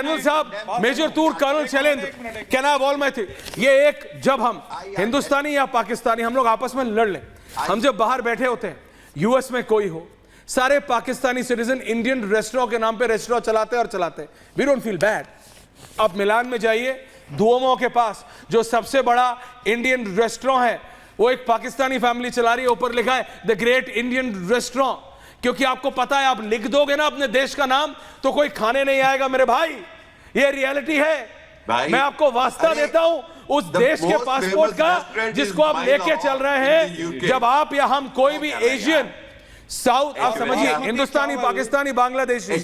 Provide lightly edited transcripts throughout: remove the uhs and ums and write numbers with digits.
General साहब, major Toor, colonel Shailendra, can I all my thing, ये एक, जब हम हिंदुस्तानी या पाकिस्तानी हम लोग आपस में लड़ लें, हम जब बाहर बैठे होते हैं, यूएस में कोई हो, सारे पाकिस्तानी सिटीजन इंडियन रेस्टोरेंट के नाम पे रेस्टोरेंट चलाते हैं और चलाते हैं, वी डोंट फील बैड। आप मिलान में जाइए, दुओमो के पास जो सबसे बड़ा इंडियन रेस्टोरेंट है, वो एक पाकिस्तानी फैमिली चला रही है, ऊपर लिखा है द ग्रेट इंडियन रेस्टोरेंट, क्योंकि आपको पता है आप लिख दोगे ना अपने देश का नाम तो कोई खाने नहीं आएगा मेरे भाई, ये रियलिटी है। मैं आपको वास्ता देता हूं उस देश के पासपोर्ट का जिसको आप लेके चल रहे हैं। जब आप या हम कोई भी एशियन, साउथ, आप समझिए, हिंदुस्तानी, पाकिस्तानी, बांग्लादेशी,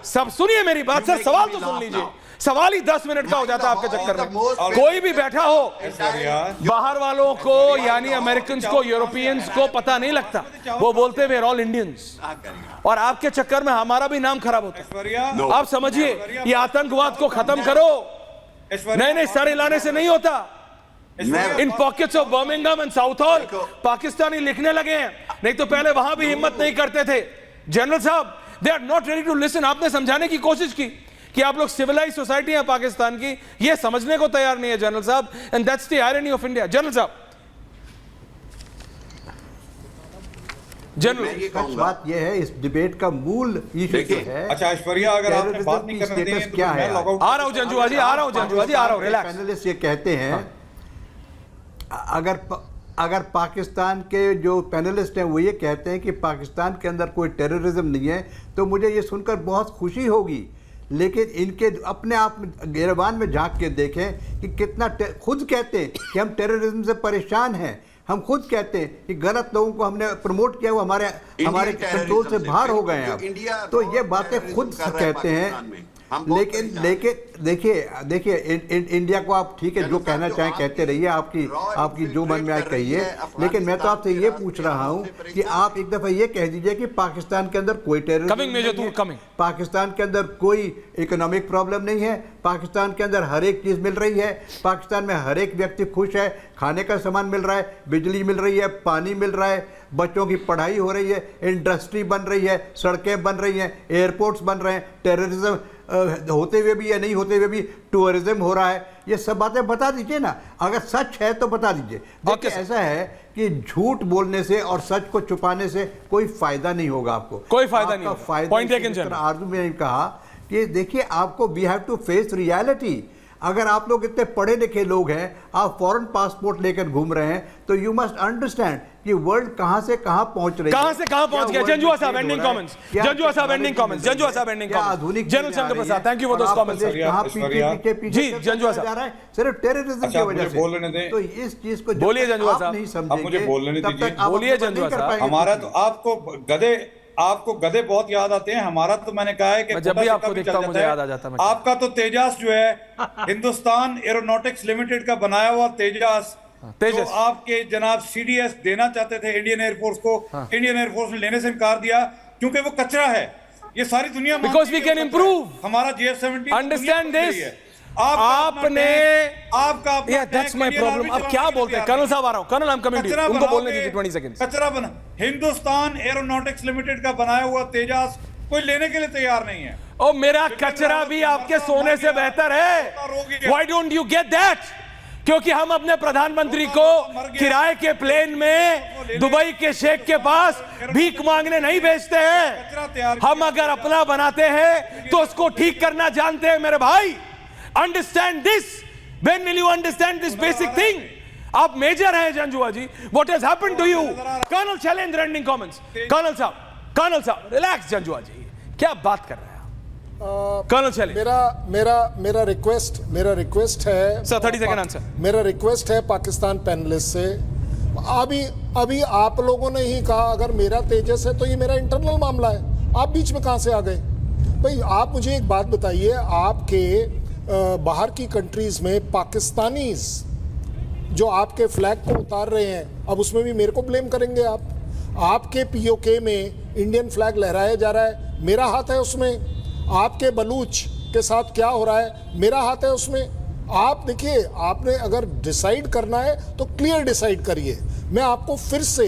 सब, सुनिए मेरी बात सर, सवाल तो सुन लीजिए, सवाल ही 10 मिनट का हो जाता है आपके चक्कर में। कोई भी बैठा हो, बाहर वालों को यानी अमेरिकन को, यूरोपियंस को पता नहीं लगता, वो बोलते हैं ऑल इंडियंस, और आपके चक्कर में हमारा भी नाम खराब होता है। आप समझिए, ये आतंकवाद को खत्म करो, नहीं सारे लाने से नहीं होता। In pockets of Birmingham and Southall Pakistani लिखने लगे हैं, नहीं तो पहले वहां भी हिम्मत नहीं करते थे। जनरल साहब, they are not ready to listen. आपने समझाने की कोशिश की कि आप लोग सिविलाइज सोसाइटी है पाकिस्तान की, ये समझने को तैयार नहीं है जनरल साहब, and that's the irony of India. General साहब, जनरल बात ये है, इस डिबेट का मूल इशू जो है, अच्छा ऐश्वर्या, अगर आपने बात नहीं करने दी तो क्या है, आ रहा हूं जंजुआ जी, आ रहा हूं जंजुआ जी, आ रहा हूं, रिलैक्स। पैनलिस्ट ये कहते हैं, अगर पाकिस्तान के जो पैनलिस्ट हैं वो ये कहते हैं कि पाकिस्तान के अंदर कोई टेररिज्म नहीं है, तो मुझे ये सुनकर बहुत खुशी होगी। लेकिन इनके अपने आप गिरबान में झांक के देखें कि कितना, खुद कहते हैं कि हम टेररिज्म से परेशान हैं, हम खुद कहते हैं कि गलत लोगों को हमने प्रमोट किया, वो हमारे कंट्रोल से बाहर हो गए हैं अब, तो ये बातें खुद कहते हैं। लेकिन देखिए इंडिया को आप ठीक है जो कहना चाहें कहते रहिए, आपकी जो मन में आए कहिए, लेकिन मैं तो आपसे ये पूछ रहा हूं कि आप एक दफा ये कह दीजिए कि पाकिस्तान के अंदर कोई टेररिज्म नहीं है, पाकिस्तान के अंदर कोई इकोनॉमिक प्रॉब्लम नहीं है, पाकिस्तान के अंदर हर एक चीज मिल रही है, पाकिस्तान में हर एक व्यक्ति खुश है, खाने का सामान मिल रहा है, बिजली मिल रही है, पानी मिल रहा है, बच्चों की पढ़ाई हो रही है, इंडस्ट्री बन रही है, सड़कें बन रही हैं, एयरपोर्ट्स बन रहे हैं, टेररिज्म होते हुए भी या नहीं होते हुए भी टूरिज्म हो रहा है। ये सब बातें बता दीजिए ना, अगर सच है तो बता दीजिए। देखिए ऐसा है कि झूठ बोलने से और सच को छुपाने से कोई फायदा नहीं होगा, आपको कोई फायदा नहीं होगा। आरजू ने कहा कि देखिए आपको we have to face reality. अगर आप लोग इतने पढ़े लिखे लोग हैं, आप फॉरेन पासपोर्ट लेकर घूम रहे हैं, तो यू मस्ट अंडरस्टैंड कि वर्ल्ड कहां से कहां पहुंच रही है, कहां से कहां पहुंच गया। जंजुआ साहब एंडिंग कमेंट्स, जंजुआ साहब एंडिंग कमेंट्स, जंजुआ साहब एंडिंग कमेंट्स, आधुनिक general Shankar Prasad, thank you for those comments. कहां पीछे जी जंजुआ साहब, सिर्फ टेररिज्म की वजह से बोलने दें, तो इस चीज को बोलिए जंजुआ साहब, नहीं समझेंगे, मुझे बोलने दीजिए, बोलिए जंजुआ साहब। हमारा तो आपको गधे बहुत याद आते हैं, हमारा तो मैंने कहा है कि जब भी आपको देखता हूं मुझे याद आ जाता है। आपका तो तेजास जो है हिंदुस्तान एरोनॉटिक्स लिमिटेड का बनाया हुआ तेजास, तो आपके जनाब सीडीएस देना चाहते थे इंडियन एयरफोर्स को, इंडियन एयरफोर्स ने लेने से इनकार दिया क्योंकि वो कचरा है। ये सारी दुनिया बिकॉज वी कैन इंप्रूव हमारा JF-17 अंडरस्टैंड दिस। आपने दैट्स माय प्रॉब्लम। अब क्या बोलते हैं कर्नल साहब, आ रहा हूं colonel, I am coming to you, उनको बोलने दीजिए 20 सेकंड्स। कचरा बना हिंदुस्तान एरोनॉटिक्स लिमिटेड का बनाया हुआ तेजास कोई लेने के लिए तैयार नहीं है। ओ मेरा कचरा भी आपके सोने से बेहतर है। Why don't you get that? क्योंकि हम अपने प्रधानमंत्री को किराए के प्लेन में दुबई के शेख के पास भीख मांगने नहीं भेजते हैं। हम अगर अपना बनाते हैं तो उसको ठीक करना जानते हैं मेरे भाई। Understand this. When will you understand this basic thing? आप मेजर हैं Janjua ji. What has happened to you? Colonel Shailendra ending comments. Colonel साहब रिलैक्स। जंजुआ जी क्या बात कर रहे हैं कर्नल शैलेंद्र? मेरा रिक्वेस्ट है सर 30 सेकंड आंसर। मेरा रिक्वेस्ट है पाकिस्तान पैनलिस्ट से, अभी आप लोगों ने ही कहा अगर मेरा तेजस है तो ये मेरा इंटरनल मामला है, आप बीच में कहां से आ गए भाई? आप मुझे एक बात बताइए, आपके बाहर की कंट्रीज में पाकिस्तानीज जो आपके फ्लैग को उतार रहे हैं, अब उसमें भी मेरे को ब्लेम करेंगे आप? आपके POK में इंडियन फ्लैग लहराया जा रहा है, मेरा हाथ है उसमें। आपके बलूच के साथ क्या हो रहा है, मेरा हाथ है उसमें। आप देखिए, आपने अगर डिसाइड करना है तो क्लियर डिसाइड करिए। मैं आपको फिर से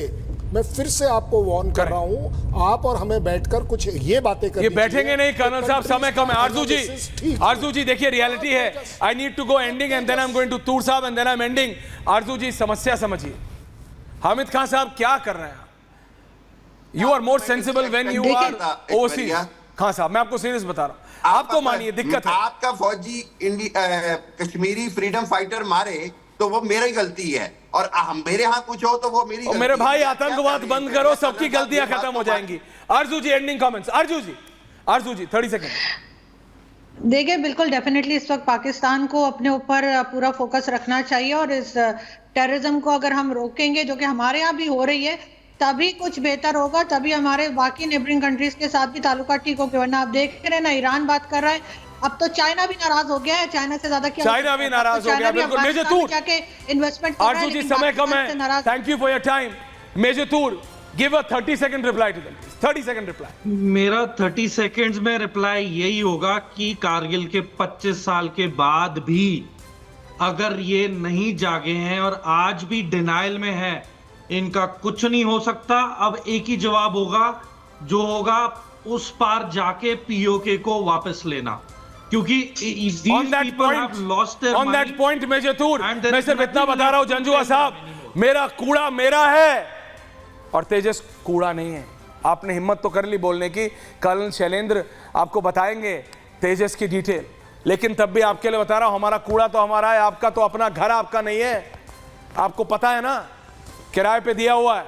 मैं फिर से आपको वार्न कर रहा हूं, आप और हमें बैठकर कुछ ये बातें कर ये बैठेंगे नहीं कर्नल साहब, समय कम है। आरजू जी देखिए रियलिटी है, I need to go ending and then I am going to Toor साहब and then I am ending. Arzoo ji समस्या समझिए, हामिद खान साहब क्या कर रहे हैं? You are more sensible when you are overseas. Khan साहब मैं आपको सीरियस बता रहा हूं, आप तो मानिए दिक्कत है। आपका फौजी कश्मीरी फ्रीडम फाइटर मारे तो वो मेरी गलती है, और मेरे यहाँ कुछ हो तो वो मेरी गलती मेरे भाई है। आतंकवाद बंद करो, सबकी गलतियां खत्म हो जाएंगी। आरजू जी एंडिंग कमेंट्स। आरजू जी 30 सेकंड। देखिए बिल्कुल डेफिनेटली इस वक्त पाकिस्तान को अपने ऊपर पूरा फोकस रखना चाहिए, और इस टेररिज्म को अगर हम रोकेंगे जो कि हमारे यहाँ भी हो रही है, तभी कुछ बेहतर होगा, तभी हमारे बाकी नेबरिंग कंट्रीज के साथ भी ताल्लुकात ठीक होंगे। वरना आप देख रहे हैं ना, ईरान बात कर रहा है, अब तो चाइना भी नाराज हो गया है। चाइना से ज्यादा क्या, चाइना भी नाराज हो गया, बिल्कुल। मेजर तूर जाके इन्वेस्टमेंट। आरजू जी समय कम है, thank you for your time. Major Toor give a 30 second reply to them, 30 second reply. मेरा 30 सेकंड्स में रिप्लाई यही होगा कि कारगिल के 25 साल के बाद भी अगर ये नहीं जागे हैं और आज भी डिनाइल में है, इनका कुछ नहीं हो सकता। अब एक ही जवाब होगा, जो होगा उस पार जाके पीओके को वापस लेना, क्योंकि on that point मेजर तूर, मैं सिर्फ इतना बता रहा हूं जंजुआ साहब, मेरा कूड़ा मेरा है और तेजस कूड़ा नहीं है। आपने हिम्मत तो कर ली बोलने की, कर्नल शैलेंद्र आपको बताएंगे तेजस की डिटेल, लेकिन तब भी आपके लिए बता रहा हूं, हमारा कूड़ा तो हमारा है, आपका तो अपना घर आपका नहीं है। आपको पता है ना, किराए पे दिया हुआ है।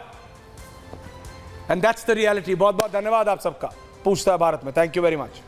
And that's the reality. बहुत बहुत धन्यवाद आप सबका। पूछता है भारत में, थैंक यू वेरी मच।